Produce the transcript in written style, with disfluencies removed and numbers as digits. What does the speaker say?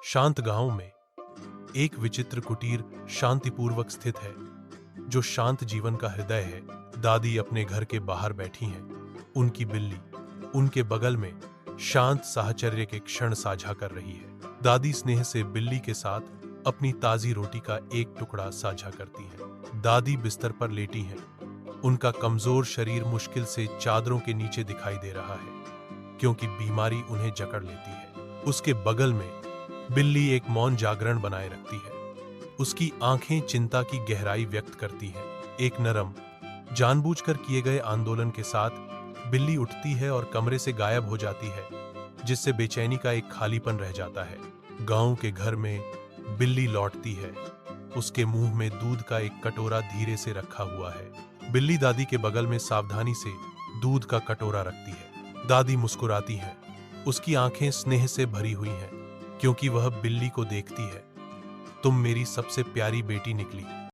शांत गांव में एक विचित्र कुटीर शांतिपूर्वक स्थित है, जो शांत जीवन का हृदय है। दादी अपने घर के बाहर बैठी हैं। उनकी बिल्ली उनके बगल में शांत साहचर्य के क्षण साझा कर रही है। दादी स्नेह से बिल्ली के साथ अपनी ताजी रोटी का एक टुकड़ा साझा करती हैं। दादी बिस्तर पर लेटी हैं। उनका कमजोर शरीर मुश्किल से चादरों के नीचे दिखाई दे रहा है, क्योंकि बीमारी उन्हें जकड़ लेती है। उसके बगल में बिल्ली एक मौन जागरण बनाए रखती है। उसकी आंखें चिंता की गहराई व्यक्त करती हैं। एक नरम, जानबूझकर किए गए आंदोलन के साथ बिल्ली उठती है और कमरे से गायब हो जाती है, जिससे बेचैनी का एक खालीपन रह जाता है। गांव के घर में बिल्ली लौटती है। उसके मुंह में दूध का एक कटोरा धीरे से रखा हुआ है। बिल्ली दादी के बगल में सावधानी से दूध का कटोरा रखती है। दादी मुस्कुराती हैं। उसकी आंखें स्नेह से भरी हुई हैं, क्योंकि वह बिल्ली को देखती है। तुम मेरी सबसे प्यारी बेटी निकली।